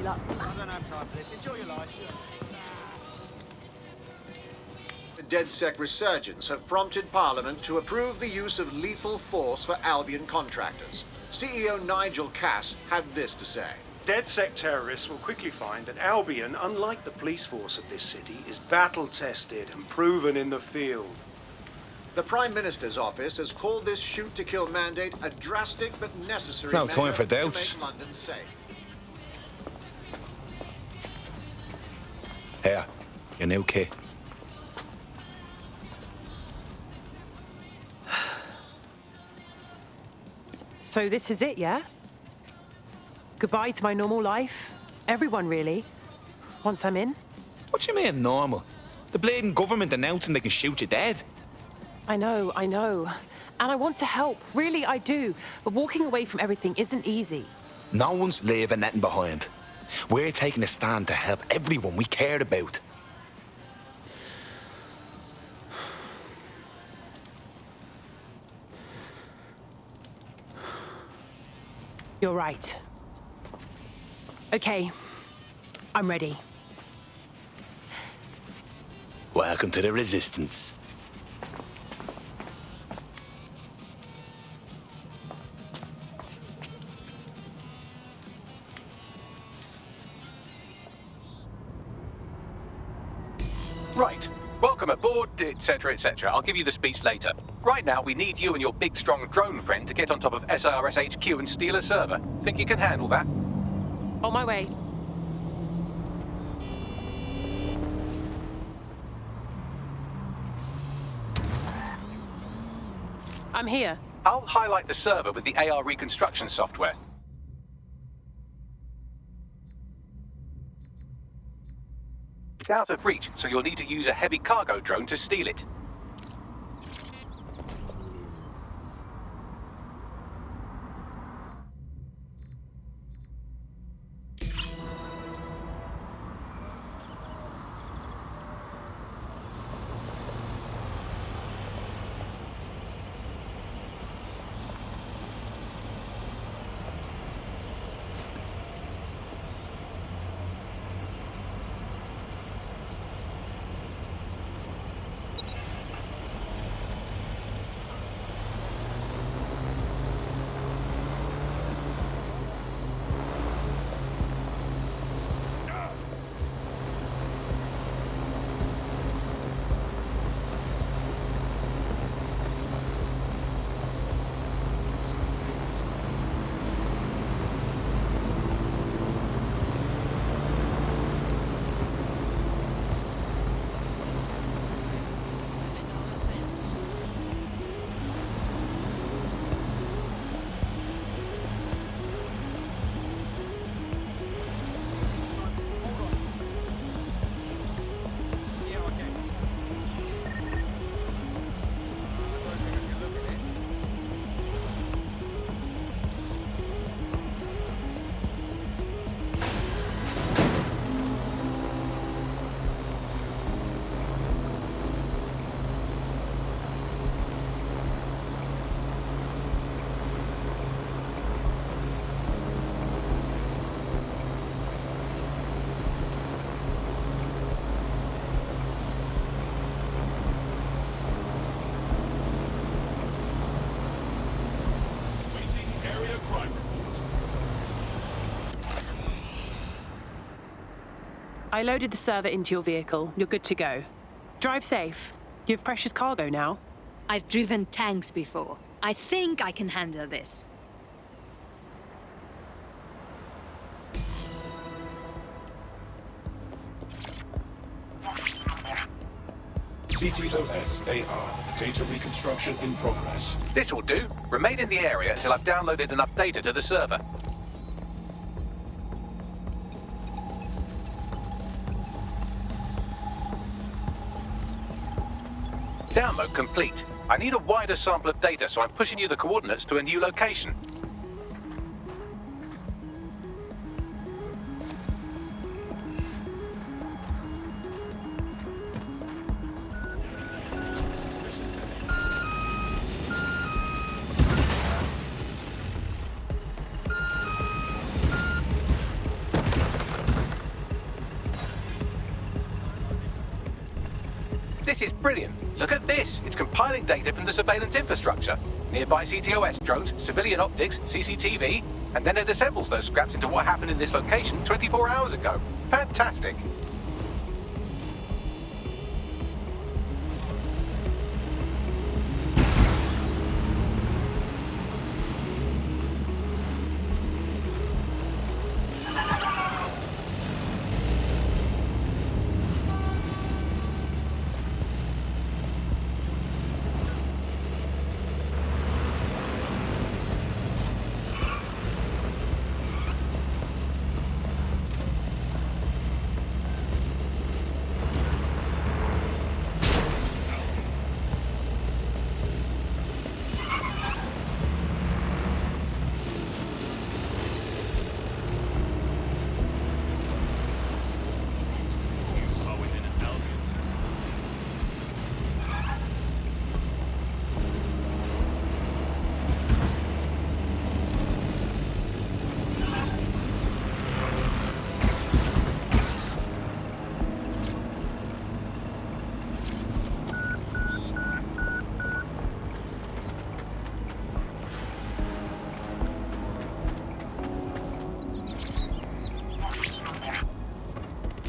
luck. I don't have time for this. Enjoy your life. The DedSec resurgence have prompted Parliament to approve the use of lethal force for Albion contractors. CEO Nigel Cass had this to say. DedSec terrorists will quickly find that Albion, unlike the police force of this city, is battle-tested and proven in the field. The Prime Minister's office has called this shoot-to-kill mandate a drastic but necessary No measure time for to doubts. make London safe. Here, your new kit. So this is it, yeah? Goodbye to my normal life. Everyone, really. Once I'm in. What you mean, normal? The bleeding government announcing they can shoot you dead. I know. And I want to help. Really, I do. But walking away from everything isn't easy. No one's leaving nothing behind. We're taking a stand to help everyone we care about. You're right. Okay. I'm ready. Welcome to the Resistance. Right. Welcome aboard, etc., etc. I'll give you the speech later. Right now, we need you and your big, strong drone friend to get on top of SIRS HQ and steal a server. Think you can handle that? On my way. I'm here. I'll highlight the server with the AR reconstruction software. It's out of reach, so you'll need to use a heavy cargo drone to steal it. I loaded the server into your vehicle. You're good to go. Drive safe. You have precious cargo now. I've driven tanks before. I think I can handle this. CTOS AR. Data reconstruction in progress. This will do. Remain in the area until I've downloaded enough data to the server. Download complete. I need a wider sample of data, so I'm pushing you the coordinates to a new location. This is brilliant. Look at this. It's compiling data from the surveillance infrastructure. Nearby CTOS drones, civilian optics, CCTV, and then it assembles those scraps into what happened in this location 24 hours ago. Fantastic.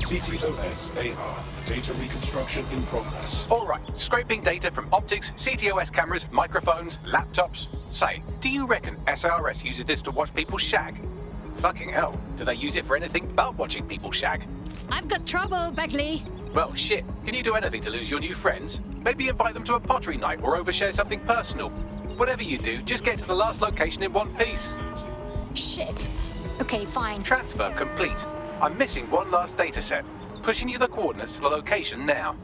CTOS AR. Data reconstruction in progress. All right, scraping data from optics, CTOS cameras, microphones, laptops. Say, do you reckon SRS uses this to watch people shag? Fucking hell, do they use it for anything but watching people shag? I've got trouble, Bagley. Well, shit, can you do anything to lose your new friends? Maybe invite them to a pottery night or overshare something personal. Whatever you do, just get to the last location in one piece. Shit. Okay, fine. Transfer complete. I'm missing one last data set. Pushing you the coordinates to the location now.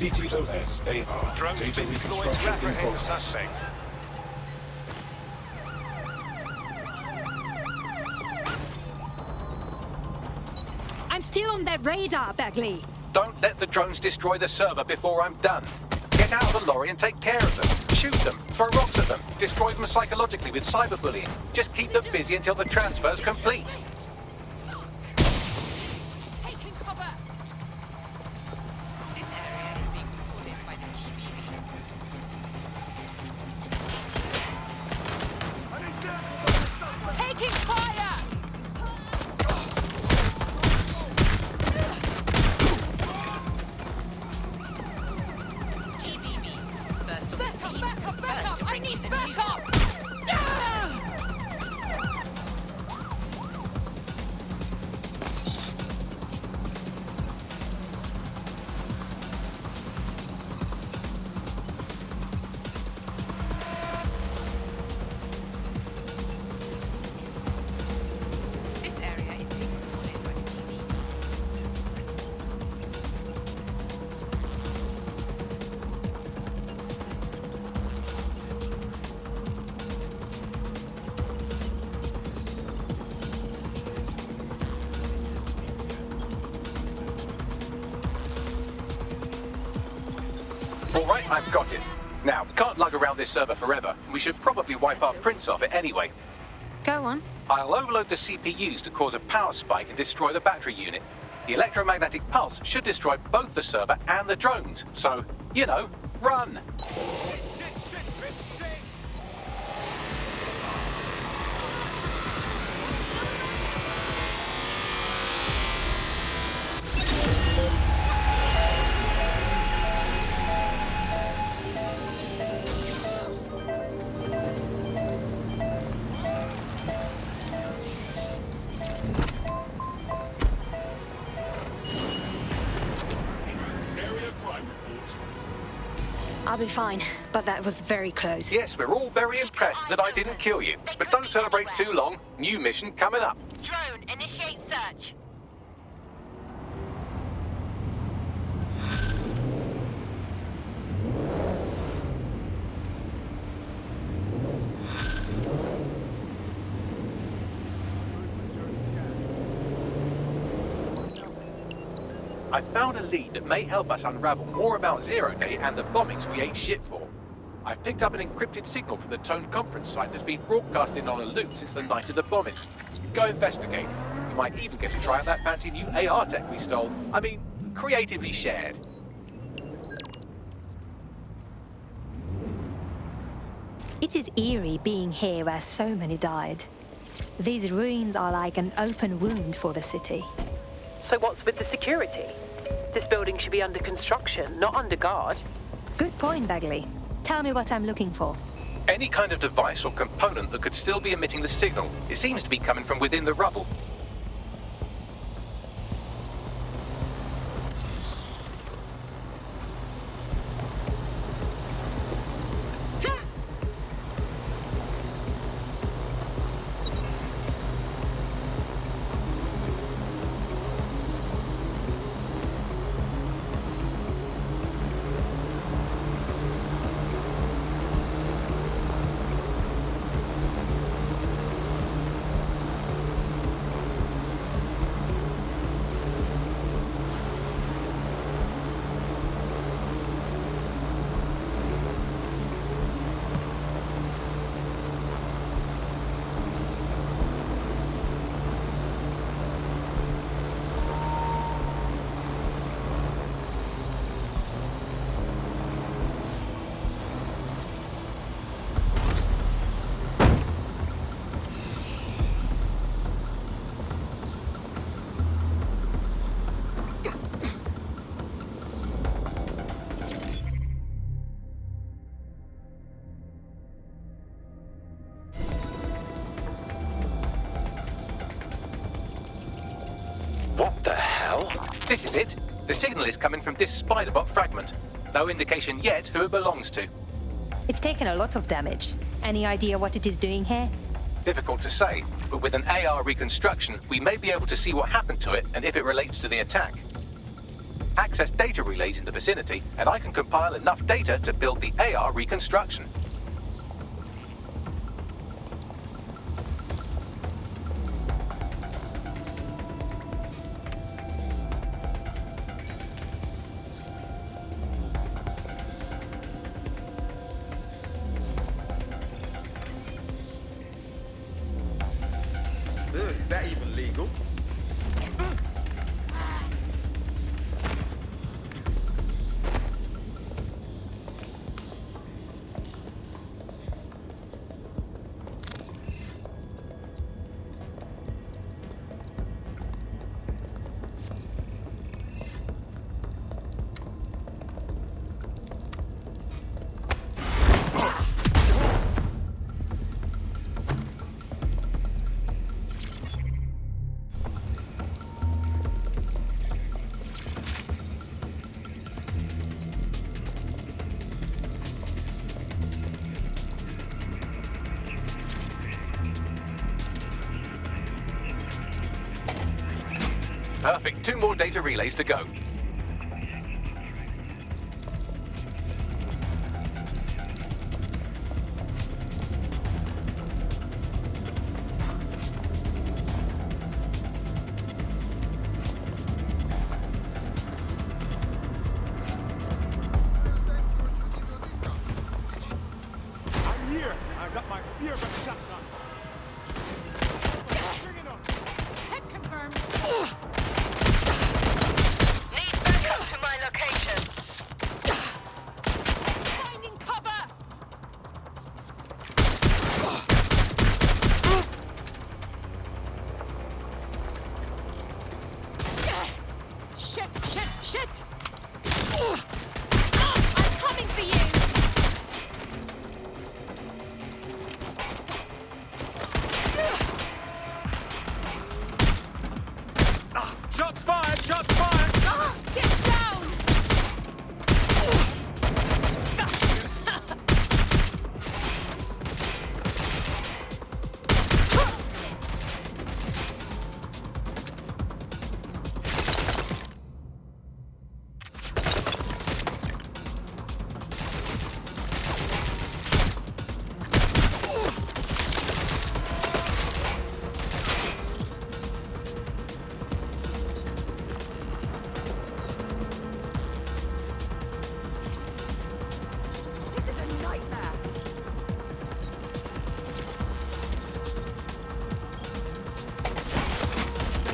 CTOS AR. Drones Data been deployed reconstruction to in apprehend the progress. suspect. I'm still on that radar, Bagley. Don't let the drones destroy the server before I'm done. Get out of the lorry and take care of them. Shoot them, throw rocks at them, destroy them psychologically with cyberbullying. Just keep them busy until the transfer's complete. Taking cover. This area is being controlled by the GBV. Taking fire. Back up! I need backup! This area is being controlled by the GBV. right, I've got it. Now, we can't lug around this server forever. We should probably wipe our prints off it anyway. Go on. I'll overload the CPUs to cause a power spike and destroy the battery unit. The electromagnetic pulse should destroy both the server and the drones. So, you know, run! I'll be fine, but that was very close. Yes, we're all very impressed that I didn't kill you. But don't celebrate too long. New mission coming up. Drone, initiate search. I found a lead that may help us unravel more about Zero Day and the bombings we ate shit for. I've picked up an encrypted signal from the Tone conference site that's been broadcasting on a loop since the night of the bombing. Go investigate. You might even get to try out that fancy new AR tech we stole. I mean, creatively shared. It is eerie being here where so many died. These ruins are like an open wound for the city. So what's with the security? This building should be under construction, not under guard. Good point, Bagley. Tell me what I'm looking for. Any kind of device or component that could still be emitting the signal. It seems to be coming from within the rubble. What the hell? This is it. The signal is coming from this spider-bot fragment. No indication yet who it belongs to. It's taken a lot of damage. Any idea what it is doing here? Difficult to say, but with an AR reconstruction, we may be able to see what happened to it and if it relates to the attack. Access data relays in the vicinity, and I can compile enough data to build the AR reconstruction. Is that even legal? Perfect. 2 more data relays to go. Here, I've got my fear gun shotgun. Bring it on. Head confirmed. Need backup to my location. Finding cover. Shit! I'm coming for you! Shots fired! Shots fired! Get down!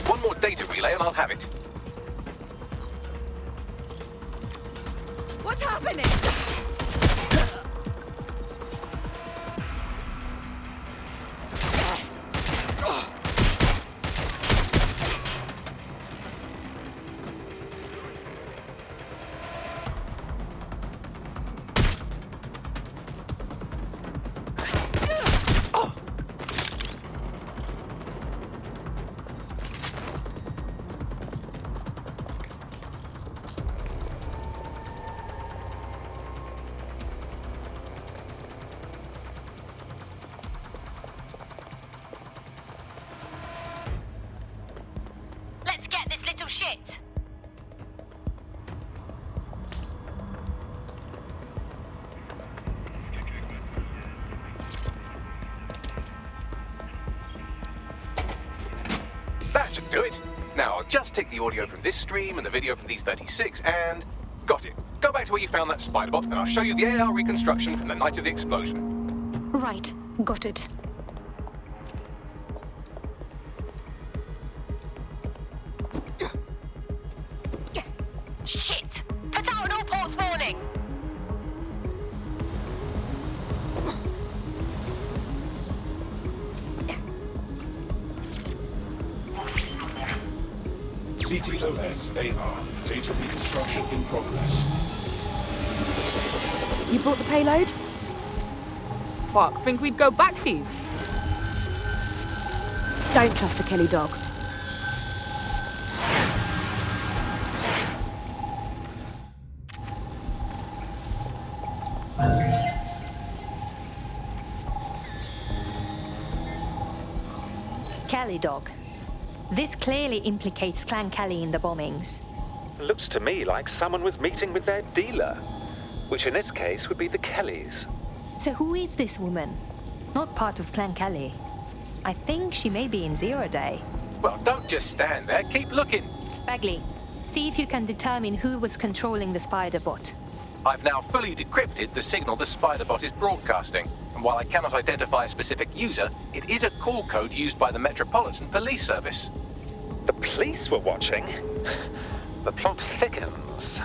One more data relay and I'll have it. What's happening? Let's get this little shit. That should do it. Now I'll just take the audio from this stream and the video from these 36 and... got it. Go back to where you found that spider bot and I'll show you the AR reconstruction from the night of the explosion. Right, got it. Shit! Put out an all-ports warning! CTOS AR. Data reconstruction in progress. You brought the payload? Fuck, think we'd go back for you? Don't trust the Kelly dog. Kelly dog. This clearly implicates Clan Kelly in the bombings. Looks to me like someone was meeting with their dealer, which in this case would be the Kellys. So who is this woman? Not part of Clan Kelly. I think she may be in Zero Day. Well, don't just stand there. Keep looking. Bagley, see if you can determine who was controlling the spider bot. I've now fully decrypted the signal the spider bot is broadcasting. And while I cannot identify a specific user, it is a call code used by the Metropolitan Police Service. The police were watching. The plot thickens.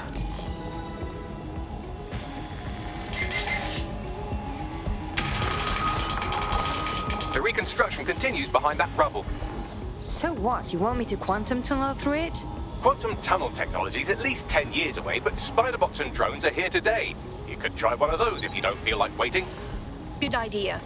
The reconstruction continues behind that rubble. So what? You want me to quantum tunnel through it? Quantum tunnel technology is at least 10 years away, but spider bots and drones are here today. You could try one of those if you don't feel like waiting. Good idea.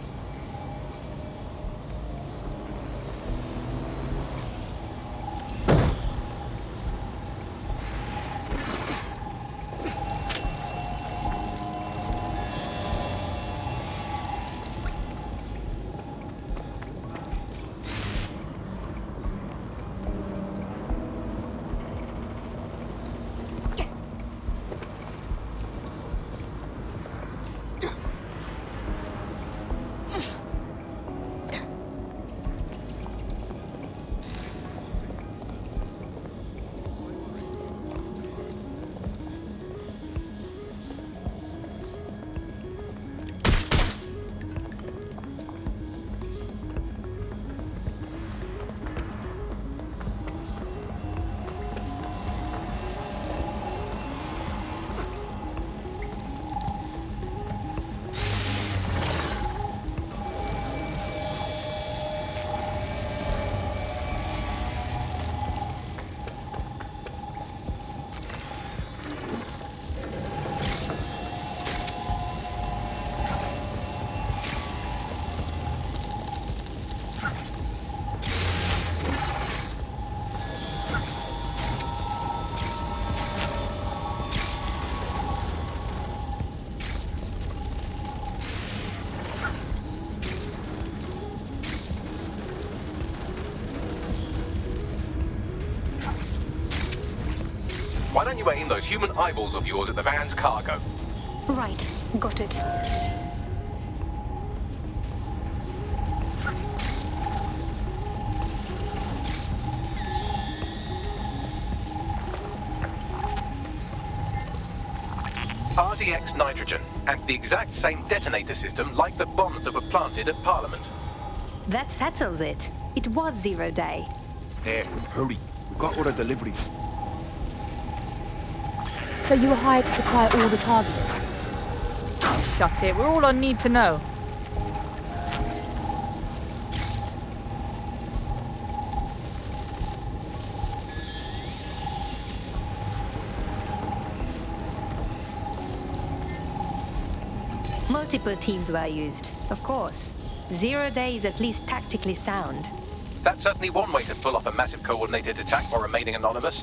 Why don't you aim those human eyeballs of yours at the van's cargo? Right, got it. RDX nitrogen, and the exact same detonator system like the bombs that were planted at Parliament. That settles it. It was 0 day. Hurry. We've got other deliveries. So you were hired to supply all the targets? Shut it, we're all on need to know. Multiple teams were used, of course. 0 day is at least tactically sound. That's certainly one way to pull off a massive coordinated attack while remaining anonymous.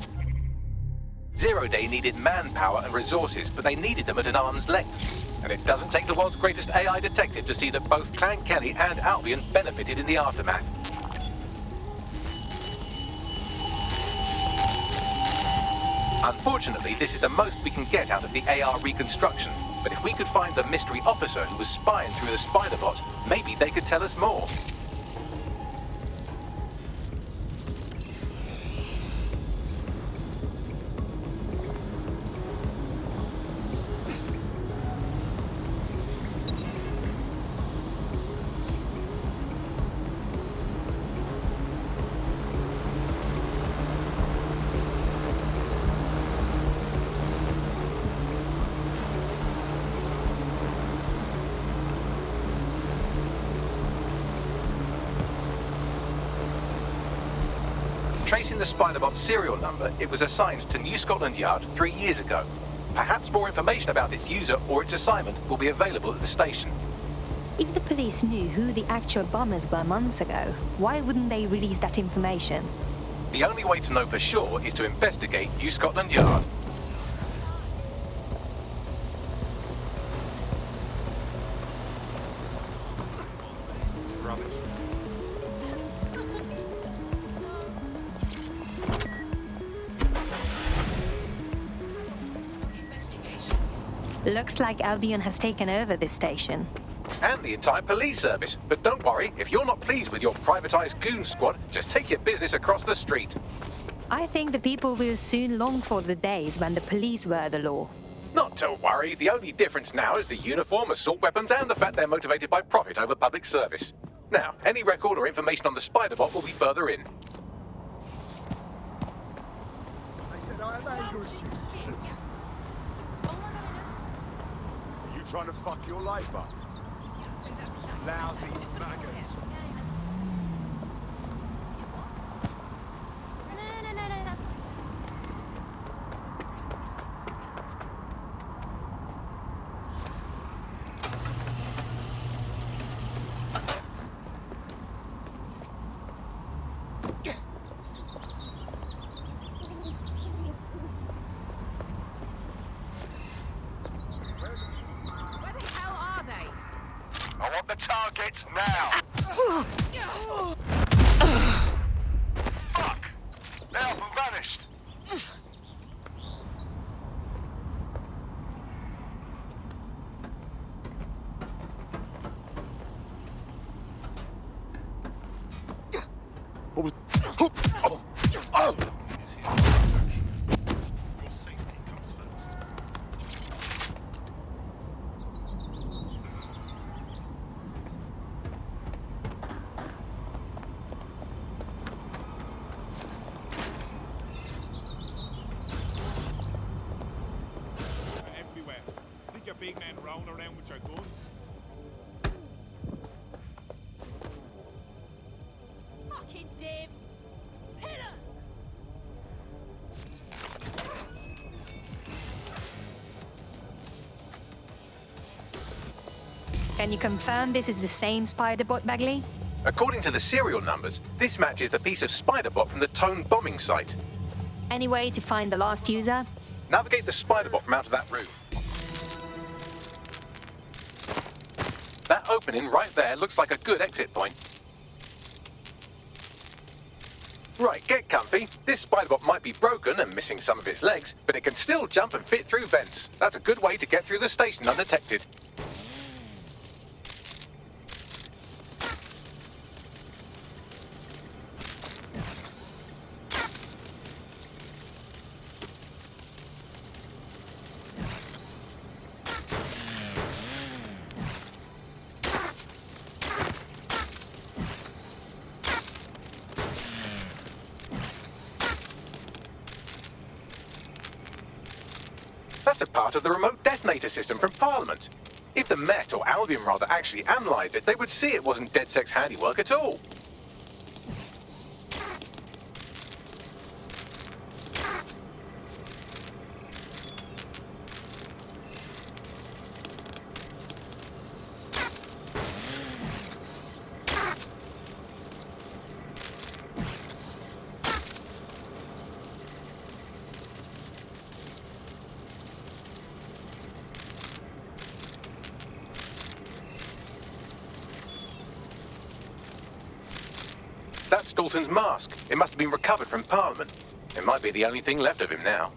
0 day needed manpower and resources, but they needed them at an arm's length. And it doesn't take the world's greatest AI detective to see that both Clan Kelly and Albion benefited in the aftermath. Unfortunately, this is the most we can get out of the AR reconstruction. But if we could find the mystery officer who was spying through the spider bot, maybe they could tell us more. Tracing the Spiderbot's serial number, it was assigned to New Scotland Yard 3 years ago. Perhaps more information about its user or its assignment will be available at the station. If the police knew who the actual bombers were months ago, why wouldn't they release that information? The only way to know for sure is to investigate New Scotland Yard. Looks like Albion has taken over this station. And the entire police service. But don't worry, if you're not pleased with your privatized goon squad, just take your business across the street. I think the people will soon long for the days when the police were the law. Not to worry, the only difference now is the uniform, assault weapons, and the fact they're motivated by profit over public service. Now, any record or information on the Spiderbot will be further in. I said I have anger issues. Are you trying to fuck your life up? Lousy maggots. I want the target now! Fuck! They up and vanished! What was... Your safety comes first. Everywhere. Think your big men round around with your guns? Fucking Dave! Pillar! Can you confirm this is the same Spiderbot, Bagley? According to the serial numbers, this matches the piece of Spiderbot from the Tone bombing site. Any way to find the last user? Navigate the Spiderbot from out of that room. That opening right there looks like a good exit point. Right, get comfy. This spider-bot might be broken and missing some of its legs, but it can still jump and fit through vents. That's a good way to get through the station undetected. That's a part of the remote detonator system from Parliament. If the Met, or Albion rather, actually analysed it, they would see it wasn't DedSec's handiwork at all. That's Dalton's mask. It must have been recovered from Parliament. It might be the only thing left of him now.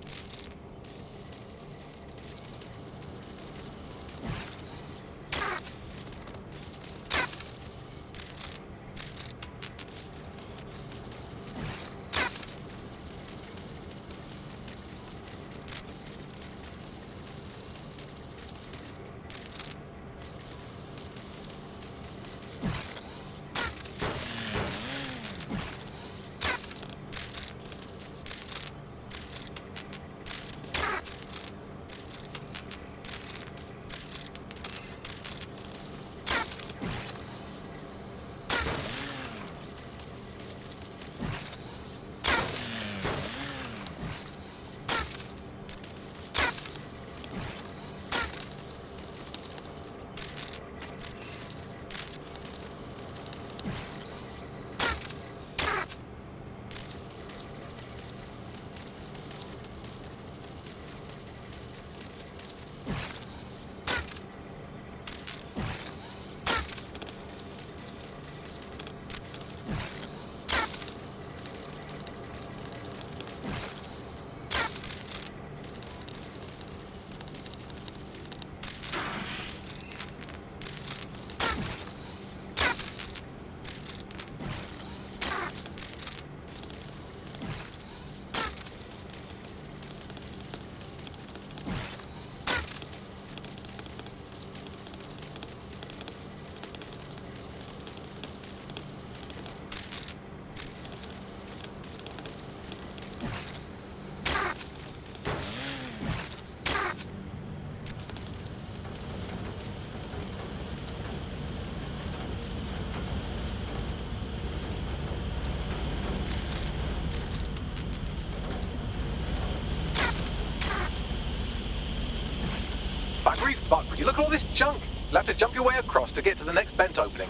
Buggery fuck, would you look at all this junk? You'll have to jump your way across to get to the next vent opening.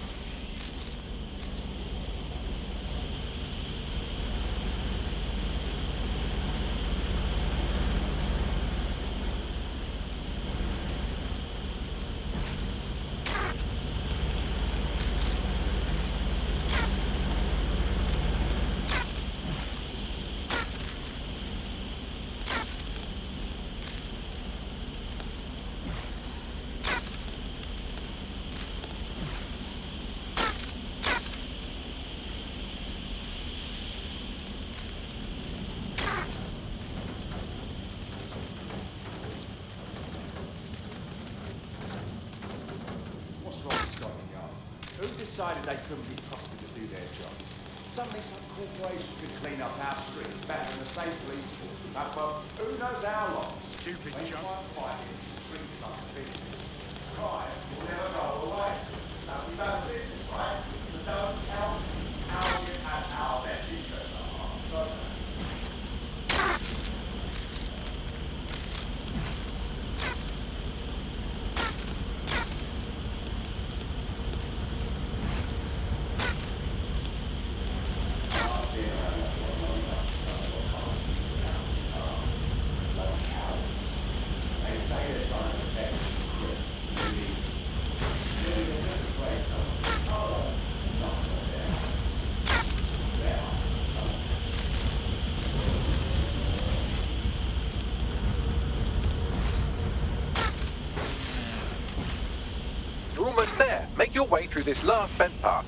Decided they couldn't be trusted to do their jobs. Suddenly some corporation could clean up our streets better than the state police force would have for who knows how long. Stupid junk. Fighting streets like business. Crime will never go away. Now we done business, right? But don't tell me how you and how their interests are. this last bent path.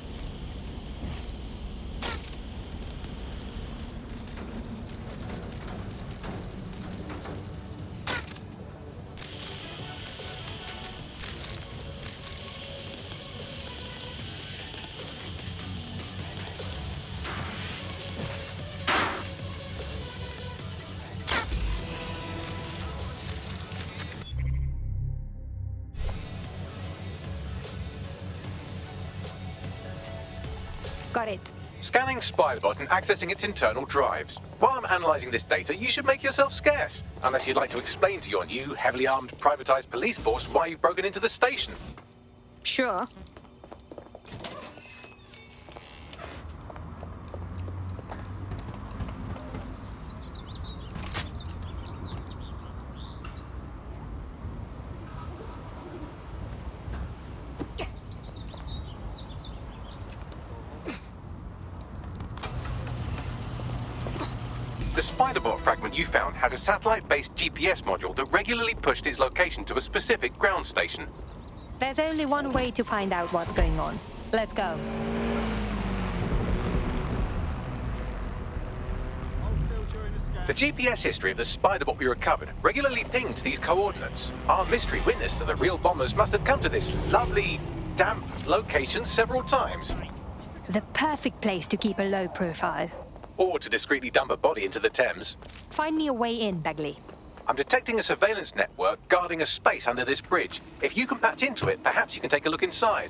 Got it. Scanning Spiderbot and accessing its internal drives. While I'm analysing this data, you should make yourself scarce. Unless you'd like to explain to your new, heavily armed, privatised police force why you've broken into the station. Sure. The Spiderbot fragment you found has a satellite-based GPS module that regularly pushed its location to a specific ground station. There's only one way to find out what's going on. Let's go. The GPS history of the Spiderbot we recovered regularly pinged these coordinates. Our mystery witness to the real bombers must have come to this lovely, damp location several times. The perfect place to keep a low profile. Or to discreetly dump a body into the Thames. Find me a way in, Begley. I'm detecting a surveillance network guarding a space under this bridge. If you can patch into it, perhaps you can take a look inside.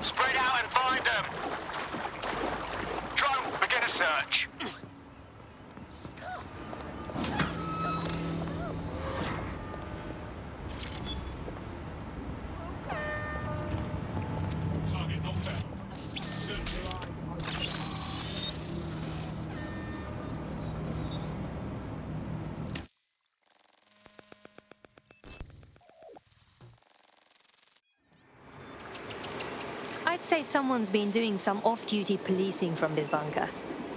Spread out and find them. Drone, begin a search. I'd say someone's been doing some off-duty policing from this bunker.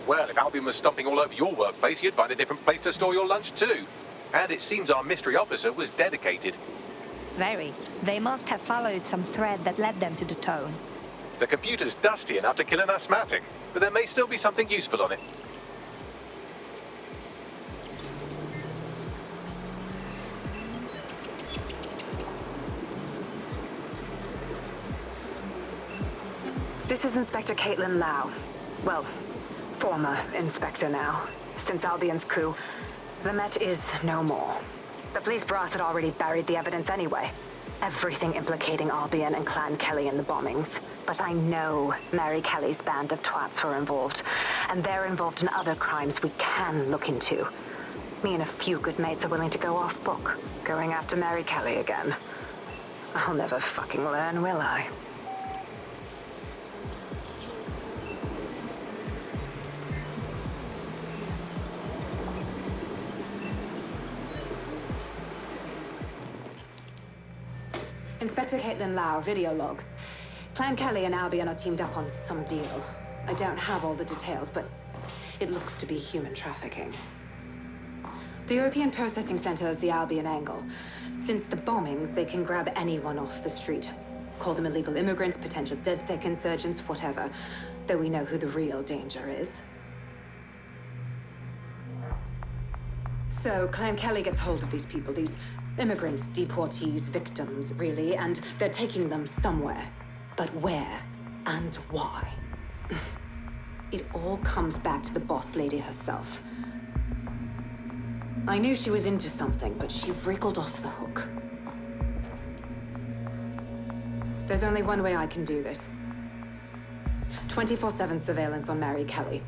Well, if Albion was stomping all over your workplace, you'd find a different place to store your lunch too. And it seems our mystery officer was dedicated. Very. They must have followed some thread that led them to the tone. The computer's dusty enough to kill an asthmatic, but there may still be something useful on it. This is Inspector Caitlin Lau. Well, former inspector now. Since Albion's coup, the Met is no more. The police brass had already buried the evidence anyway. Everything implicating Albion and Clan Kelly in the bombings. But I know Mary Kelly's band of twats were involved, and they're involved in other crimes we can look into. Me and a few good mates are willing to go off book, going after Mary Kelly again. I'll never fucking learn, will I? Inspector Caitlin Lau, video log. Clan Kelly and Albion are teamed up on some deal. I don't have all the details, but it looks to be human trafficking. The European Processing Center is the Albion angle. Since the bombings, they can grab anyone off the street. Call them illegal immigrants, potential DedSec insurgents, whatever. Though we know who the real danger is. So, Clan Kelly gets hold of these people, these immigrants, deportees, victims, really, and they're taking them somewhere. But where and why? It all comes back to the boss lady herself. I knew she was into something, but she wriggled off the hook. There's only one way I can do this. 24/7 surveillance on Mary Kelly.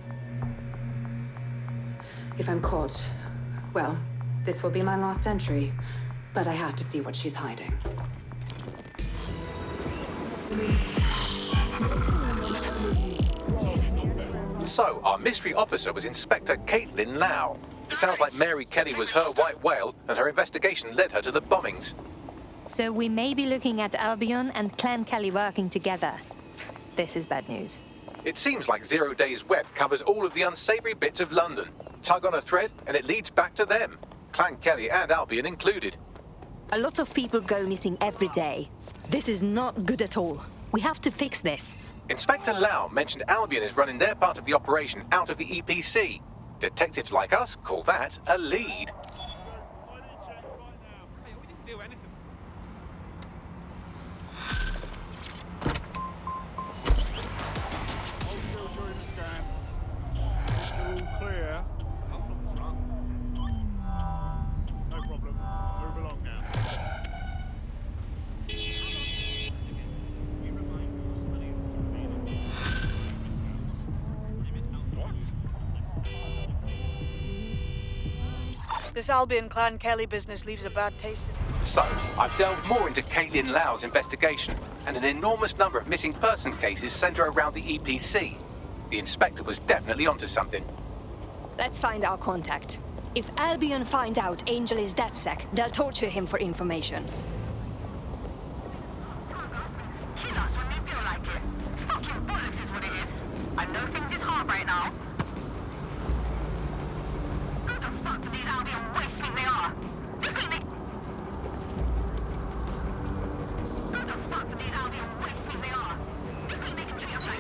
If I'm caught, well, this will be my last entry, but I have to see what she's hiding. So, our mystery officer was Inspector Caitlin Lau. It sounds like Mary Kelly was her white whale, and her investigation led her to the bombings. So we may be looking at Albion and Clan Kelly working together. This is bad news. It seems like 0 Days Web covers all of the unsavory bits of London. Tug on a thread, and it leads back to them. Clan Kelly and Albion included. A lot of people go missing every day. This is not good at all. We have to fix this. Inspector Lau mentioned Albion is running their part of the operation out of the EPC. Detectives like us call that a lead. This Albion Clan Kelly business leaves a bad taste in me. So, I've delved more into Caitlin Lau's investigation, and an enormous number of missing person cases center around the EPC. The inspector was definitely onto something. Let's find our contact. If Albion find out Angel is DedSec, they'll torture him for information. Kill us when they feel like it. It's fucking bollocks is what it is. I know things is hard right now. Who the fuck do these Albion wastes think they are? You think they... Who the fuck do these Albion wastes think they are? You think they can treat us like...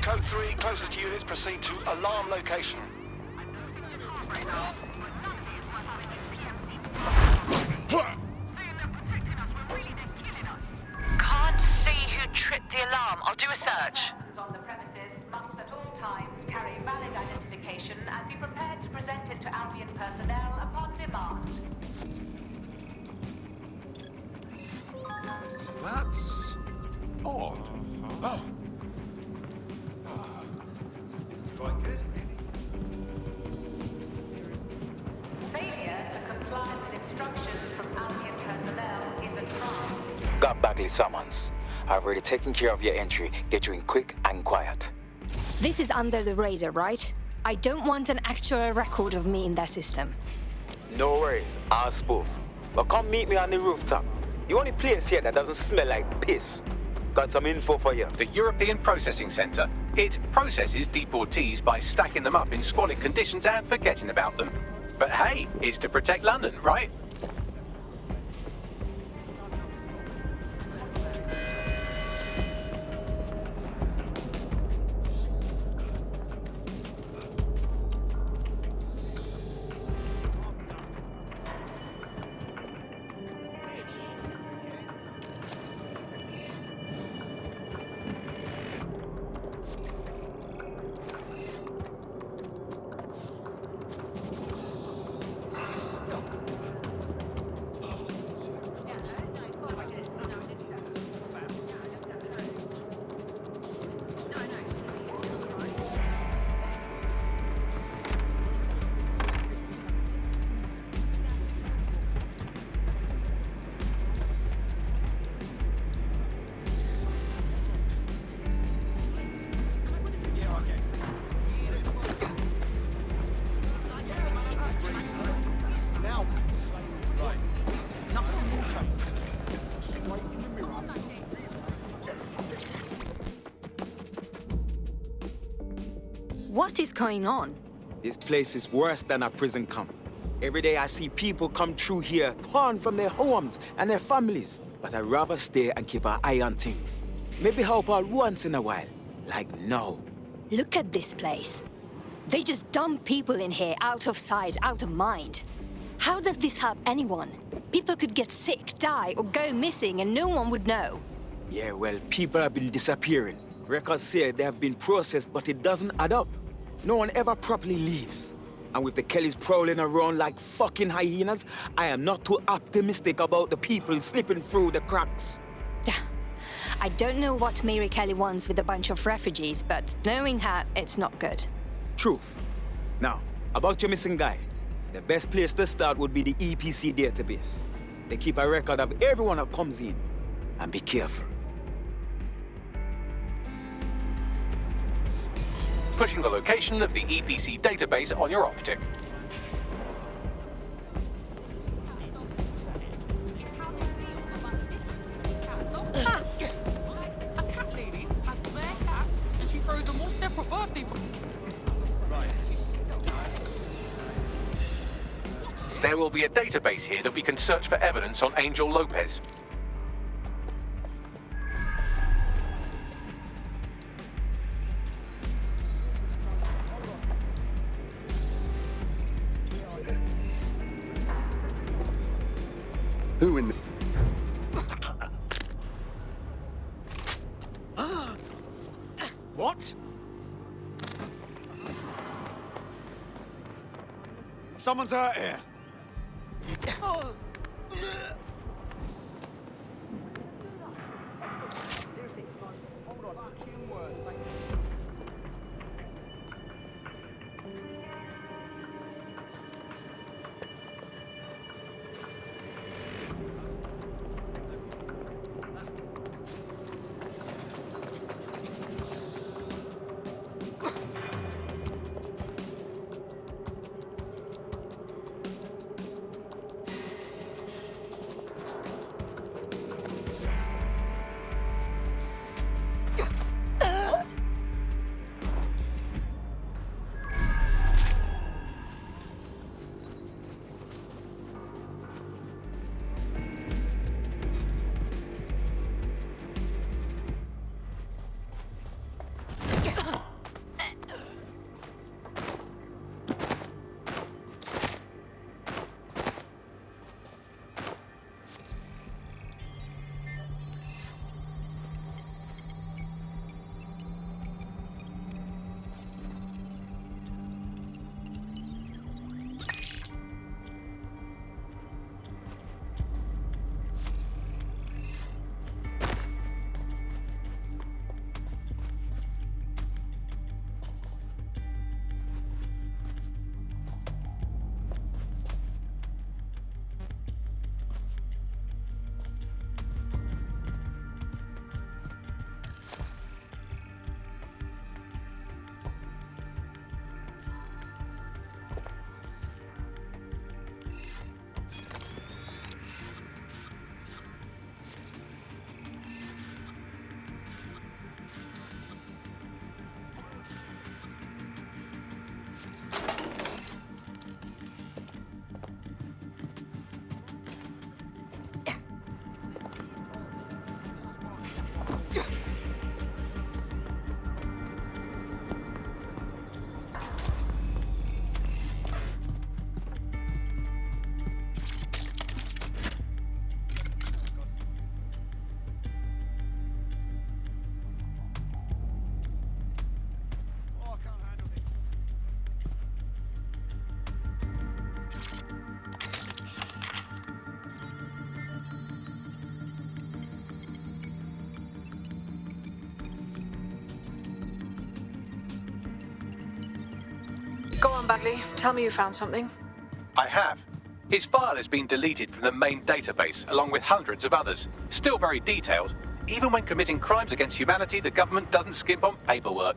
Code 3, closest units proceed to alarm location. Can't see who tripped the alarm. I'll do a search. On the premises must at all times carry valid identification and be prepared to present it to Albion personnel upon demand. That's odd. Oh. This is quite good, really. Failure to comply with instructions from Albion personnel is a crime. Got Bagley summons. I've already taken care of your entry. Get you in quick and quiet. This is under the radar, right? I don't want an actual record of me in their system. No worries, I'll spoof. But come meet me on the rooftop. The only place here that doesn't smell like piss. Got some info for you. The European Processing Center. It processes deportees by stacking them up in squalid conditions and forgetting about them. But hey, it's to protect London, right? What is going on? This place is worse than a prison camp. Every day I see people come through here, torn from their homes and their families. But I'd rather stay and keep an eye on things. Maybe help out once in a while. Like now. Look at this place. They just dump people in here out of sight, out of mind. How does this help anyone? People could get sick, die, or go missing and no one would know. Yeah, well, people have been disappearing. Records say they have been processed, but it doesn't add up. No one ever properly leaves. And with the Kellys prowling around like fucking hyenas, I am not too optimistic about the people slipping through the cracks. I don't know what Mary Kelly wants with a bunch of refugees, but knowing her, it's not good. Truth. Now, about your missing guy. The best place to start would be the EPC database. They keep a record of everyone that comes in. And be careful. Pushing the location of the EPC database on your optic. A cat lady has bare cats and she throws them all separate birthday. There will be a database here that we can search for evidence on Angel Lopez. Who in the... What? Someone's hurt here. Go on, Bagley. Tell me you found something. I have. His file has been deleted from the main database, along with hundreds of others. Still very detailed. Even when committing crimes against humanity, the government doesn't skimp on paperwork.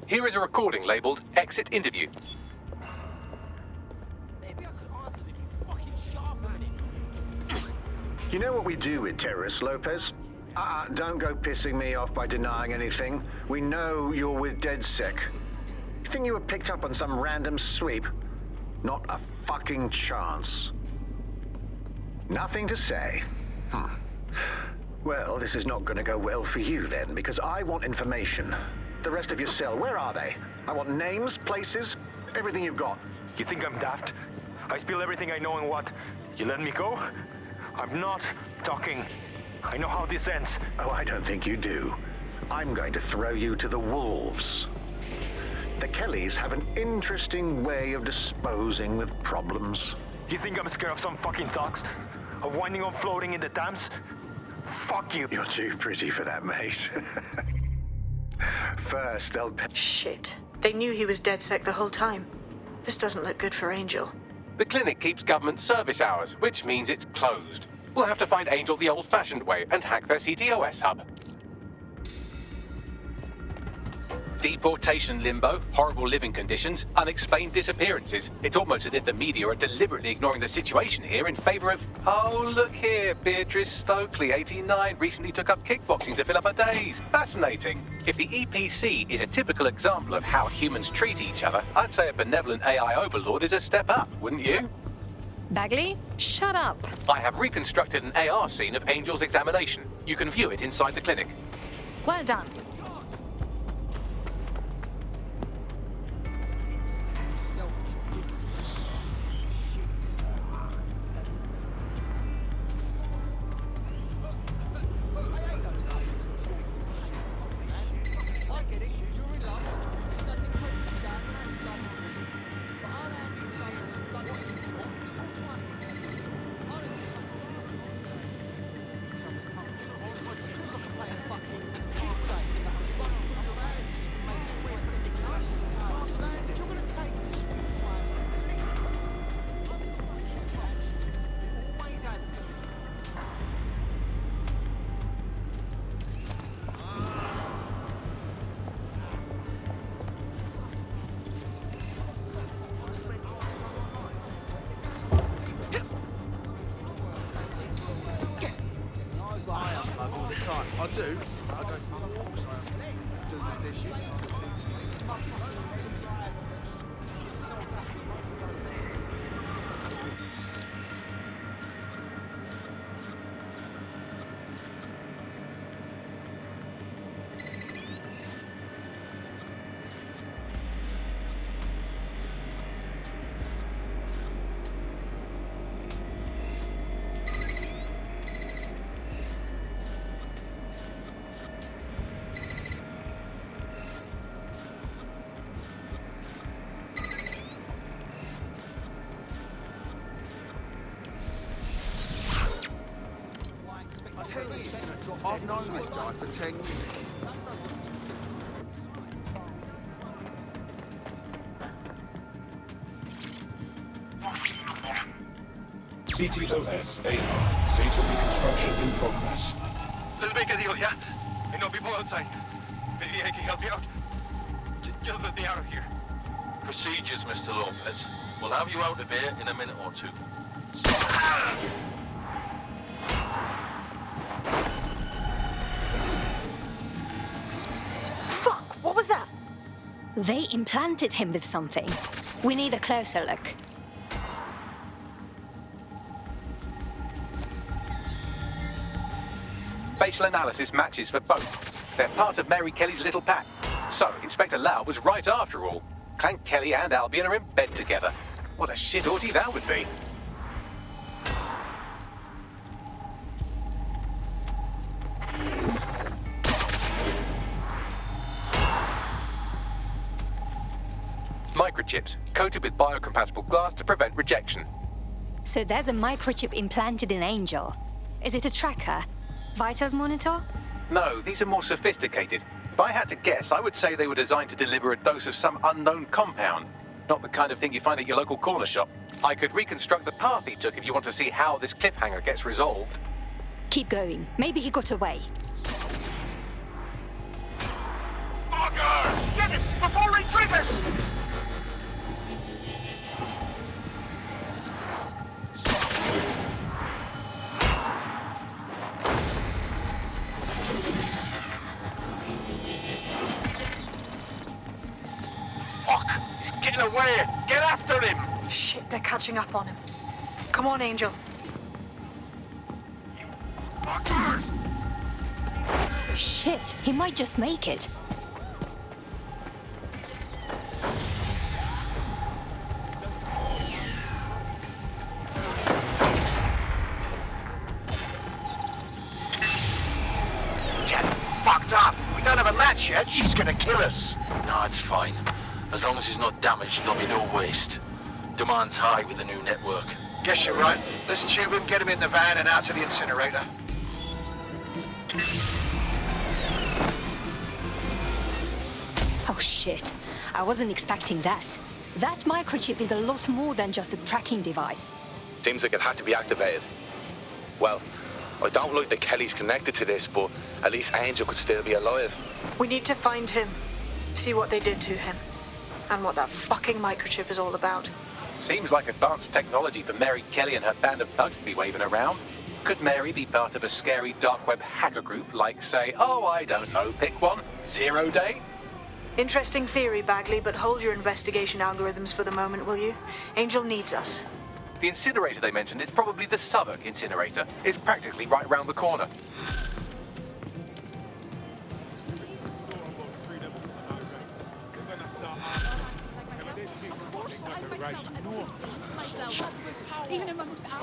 Here is a recording labeled Exit Interview. You know what we do with terrorists, Lopez? Don't go pissing me off by denying anything. We know you're with DedSec. If think you were picked up on some random sweep? Not a fucking chance. Nothing to say. Well, this is not going to go well for you then, because I want information. The rest of your cell, where are they? I want names, places, everything you've got. You think I'm daft? I spill everything I know and what? You let me go? I'm not talking. I know how this ends. Oh, I don't think you do. I'm going to throw you to the wolves. The Kellys have an interesting way of disposing with problems. You think I'm scared of some fucking thugs? Of winding up floating in the Thames? Fuck you. You're too pretty for that, mate. First, they'll... Shit. They knew he was DedSec the whole time. This doesn't look good for Angel. The clinic keeps government service hours, which means it's closed. We'll have to find Angel the old-fashioned way and hack their CTOS hub. Deportation limbo, horrible living conditions, unexplained disappearances. It's almost as if the media are deliberately ignoring the situation here in favor of... Oh, look here, Beatrice Stokely, 89, recently took up kickboxing to fill up her days. Fascinating. If the EPC is a typical example of how humans treat each other, I'd say a benevolent AI overlord is a step up, wouldn't you? Bagley, shut up. I have reconstructed an AR scene of Angel's examination. You can view it inside the clinic. Well done. I do. I go for walks, do the dishes. I've known this guy for 10 years. CTOS AR. Data reconstruction in progress. Let's make a deal, yeah? I know people outside. Maybe I can help you out. Just let me out of here. Procedures, Mr. Lopez. We'll have you out of here in a minute or two. What was that? They implanted him with something. We need a closer look. Facial analysis matches for both. They're part of Mary Kelly's little pack. So, Inspector Lau was right after all. Clank Kelly and Albion are in bed together. What a shit orgy that would be. Microchips, coated with biocompatible glass to prevent rejection. So there's a microchip implanted in Angel. Is it a tracker? Vitals monitor? No, these are more sophisticated. If I had to guess, I would say they were designed to deliver a dose of some unknown compound. Not the kind of thing you find at your local corner shop. I could reconstruct the path he took if you want to see how this cliffhanger gets resolved. Keep going. Maybe he got away. Fucker! Get it before he triggers! Fuck! getting away! Get after him! Shit, they're catching up on him. Come on, Angel. Shit, he might just make it. Fucked up. We don't have a match yet. She's gonna kill us. No, it's fine. As long as he's not damaged, there'll be no waste. Demand's high with the new network. Guess you're right. Let's tube him, get him in the van and out to the incinerator. Oh shit, I wasn't expecting that. That microchip is a lot more than just a tracking device. Seems like it had to be activated. Well, I don't like that Kelly's connected to this, but at least Angel could still be alive. We need to find him. See what they did to him. And what that fucking microchip is all about. Seems like advanced technology for Mary Kelly and her band of thugs to be waving around. Could Mary be part of a scary dark web hacker group like, say, oh, I don't know, pick one, 0 Day? Interesting theory, Bagley, but hold your investigation algorithms for the moment, will you? Angel needs us. The incinerator they mentioned is probably the Southwark incinerator. It's practically right round the corner. Even amongst us.